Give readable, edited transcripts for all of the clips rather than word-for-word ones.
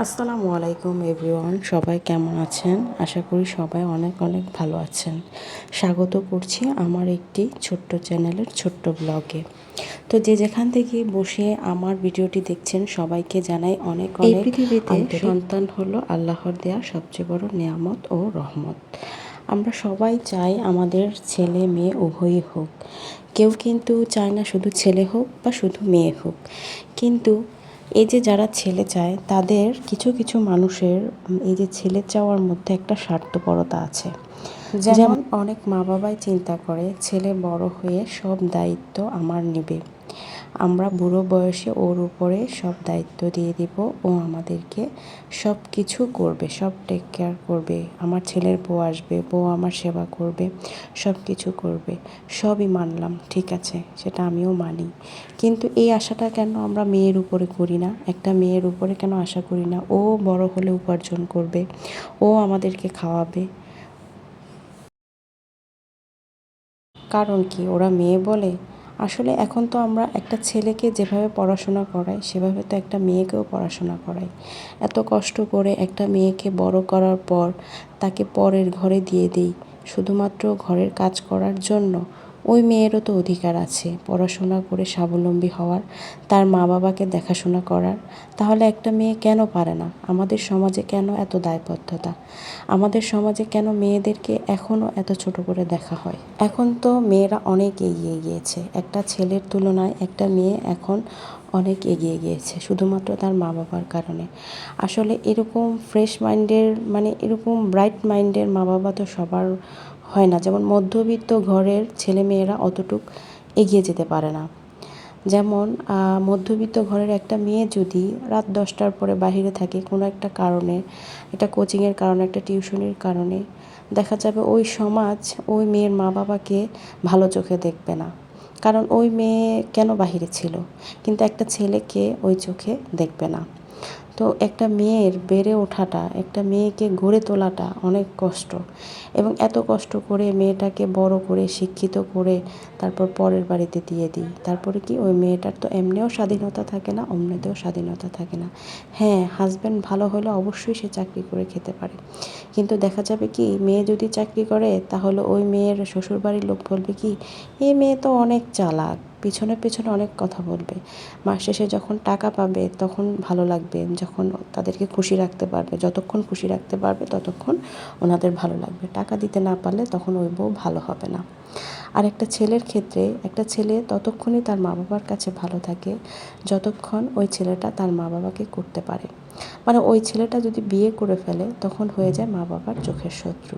আসসালামু আলাইকুম এভরিওয়ান, সবাই কেমন আছেন? আশা করি সবাই অনেক অনেক ভালো আছেন। স্বাগত করছি আমার একটি ছোট্ট চ্যানেলের ছোট্ট ব্লগে। তো যে যেখান থেকে বসে আমার ভিডিওটি দেখছেন সবাইকে জানাই অনেক অনেক পৃথিবীতে সন্তান হলো আল্লাহর দেয়া সবচেয়ে বড় নেয়ামত ও রহমত। আমরা সবাই চাই আমাদের ছেলে মেয়ে উভয়ই হোক। কেউ কিন্তু চায় না শুধু ছেলে হোক বা শুধু মেয়ে হোক। কিন্তু এই যে যারা ছেলে চায় তাদের কিছু কিছু মানুষের এই যে ছেলে চাওয়ার মধ্যে একটা স্বার্থপরতা আছে। যেমন অনেক মা বাবাই চিন্তা করে ছেলে বড় হয়ে সব দায়িত্ব আমার নেবে, আমরা বুড়ো বয়সে ওর উপরে সব দায়িত্ব দিয়ে দিব, ও আমাদেরকে সব কিছু করবে, সব টেক কেয়ার করবে, আমার ছেলের বউ আসবে, বউ আমার সেবা করবে, সব কিছু করবে। সবই মানলাম, ঠিক আছে, সেটা আমিও মানি। কিন্তু এই আশাটা কেন আমরা মেয়ের উপরে করি না? একটা মেয়ের উপরে কেন আশা করি না ও বড় হলে উপার্জন করবে, ও আমাদেরকে খাওয়াবে? কারণ কি ওরা মেয়ে বলে? আসলে এখন তো আমরা একটা ছেলেকে যেভাবে পড়াশোনা করাই সেভাবে তো একটা মেয়েকেও পড়াশোনা করাই। এত কষ্ট করে একটা মেয়েকে বড় করার পর তাকে পরের ঘরে দিয়ে দিই শুধুমাত্র ঘরের কাজ করার জন্য। ওই মেয়েরও তো অধিকার আছে পড়াশোনা করে স্বাবলম্বী হওয়ার, তার মা বাবাকে দেখাশোনা করার। তাহলে একটা মেয়ে কেন পারে না? আমাদের সমাজে কেন এত দায়বদ্ধতা? আমাদের সমাজে কেন মেয়েদেরকে এখনও এত ছোট করে দেখা হয়? এখন তো মেয়েরা অনেক এগিয়ে গিয়েছে, একটা ছেলের তুলনায় একটা মেয়ে এখন অনেক এগিয়ে গিয়েছে শুধুমাত্র তার মা বাবার কারণে। আসলে এরকম ফ্রেশ মাইন্ডের এরকম ব্রাইট মাইন্ডের মা বাবা তো সবার হয় না। যেমন মধ্যবিত্ত ঘরের ছেলে মেয়েরা অতটুক এগিয়ে যেতে পারে না। যেমন মধ্যবিত্ত ঘরের একটা মেয়ে যদি রাত 10টার পরে বাহিরে থাকে কোনো একটা কারণে, একটা কোচিংয়ের কারণে, একটা টিউশনির কারণে, দেখা যাবে ওই সমাজ ওই মেয়ের মা বাবাকে ভালো চোখে দেখবে না। কারণ ওই মেয়ে কেন বাহিরে ছিল, কিন্তু একটা ছেলেকে ওই চোখে দেখবে না। তো একটা মেয়ের বেড়ে ওঠাটা, একটা মেয়েকে গড়ে তোলাটা অনেক কষ্ট, এবং এত কষ্ট করে মেয়েটাকে বড় করে শিক্ষিত করে তারপর পরের বাড়িতে দিয়ে দিই। তারপরে কি ওই মেয়েটার তো এমনিও স্বাধীনতা থাকে না, অমনিতেও স্বাধীনতা থাকে না। হ্যাঁ, হাজব্যান্ড ভালো হলে অবশ্যই সে চাকরি করে খেতে পারে, কিন্তু দেখা যাবে কি মেয়ে যদি চাকরি করে তাহলে ওই মেয়ের শ্বশুরবাড়ির লোক বলবে কি, এই মেয়ে তো অনেক চালাক, পিছনে পিছনে অনেক কথা বলবে। মাস শেষে যখন টাকা পাবে তখন ভালো লাগবে, যখন তাদেরকে খুশি রাখতে পারবে, যতক্ষণ খুশি রাখতে পারবে ততক্ষণ ওনাদের ভালো লাগবে। টাকা দিতে না পারলে তখন ওই বউ ভালো হবে না। আর একটা ছেলের ক্ষেত্রে একটা ছেলে ততক্ষণই তার মা বাবার কাছে ভালো থাকে যতক্ষণ ওই ছেলেটা তার মা বাবাকে করতে পারে। ওই ছেলেটা যদি বিয়ে করে ফেলে তখন হয়ে যায় মা বাবার চোখের শত্রু।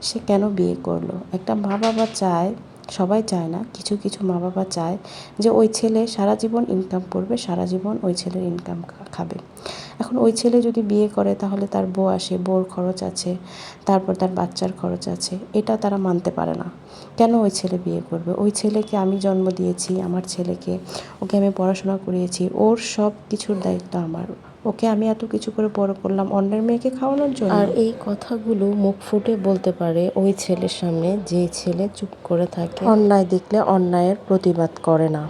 সে কেন বিয়ে করলো? একটা মা বাবা চায়, সবাই চায় না, কিছু কিছু মা বাবা চায় যে ওই ছেলে সারা জীবন ইনকাম করবে, সারা জীবন ওই ছেলের ইনকাম খাবে। এখন ওই ছেলে যদি বিয়ে করে তাহলে তার বউ আসে, বউর খরচ আছে, তারপর তার বাচ্চার খরচ আছে, এটা তারা মানতে পারে না। কেন ওই ছেলে বিয়ে করবে? ওই ছেলেকে আমি জন্ম দিয়েছি, আমার ছেলেকে, ওকে আমি পড়াশোনা করিয়েছি, ওর সব কিছুর দায়িত্ব আমার। ওকে আমি এত কিছু করে বড় করলাম অন্যের মেয়েকে খাওয়ানোর জন্য? আর এই কথাগুলো মুখ ফুটে বলতে পারে ওই ছেলের সামনে যে ছেলে চুপ করে থাকে, অন্যায় দেখলে অন্যায়ের প্রতিবাদ করে না।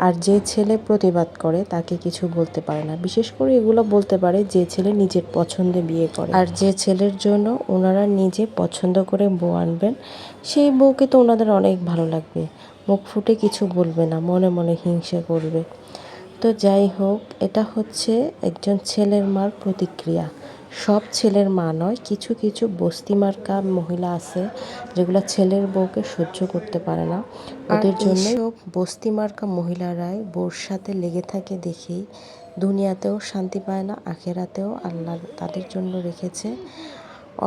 আর যে ছেলে প্রতিবাদ করে তাকে কিছু বলতে পারে না। বিশেষ করে এগুলো বলতে পারে যে ছেলে নিজের পছন্দে বিয়ে করে। আর যে ছেলের জন্য ওনারা নিজে পছন্দ করে বউ আনবেন, সেই বউকে তো ওনাদের অনেক ভালো লাগবে, মুখ ফুটে কিছু বলবে না, মনে মনে হিংসে করবে। তো যাই হোক, এটা হচ্ছে একজন ছেলের মার প্রতিক্রিয়া। সব ছেলের মা নয়, কিছু কিছু বস্তি মার্কা মহিলা আছে যেগুলো ছেলের বউকে সহ্য করতে পারে না। ওদের জন্য সব বস্তি মার্কা মহিলারাই বউর সাথে লেগে থাকে দেখেই দুনিয়াতেও শান্তি পায় না, আখেরাতেও আল্লাহ তাদের জন্য রেখেছে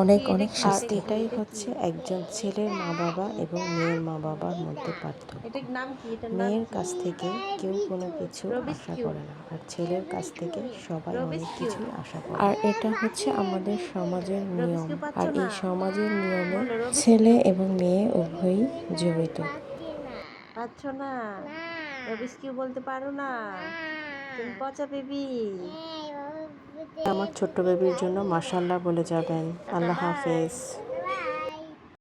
অনেক অনেক শাস্তি। এটাই হচ্ছে একজন ছেলের মা বাবা এবং মেয়ের মা বাবার মধ্যে পার্থক্য। মেয়ের কাছ থেকে কেউ কোনো কিছু আশা করে না, আর ছেলের কাছ থেকে সবাই অনেক কিছুই আশা করে। আর এটা হচ্ছে আমাদের সমাজের নিয়ম, আর এই সমাজের নিয়মে ছেলে এবং মেয়ে উভয়ই জড়িত। পাচ্ছ না? রবিস কিউ বলতে পারো না? তুমি পচা বেবি। আমার ছোট্ট বেবির জন্য মাশাআল্লাহ বলে যাবেন। আল্লাহ হাফেজ।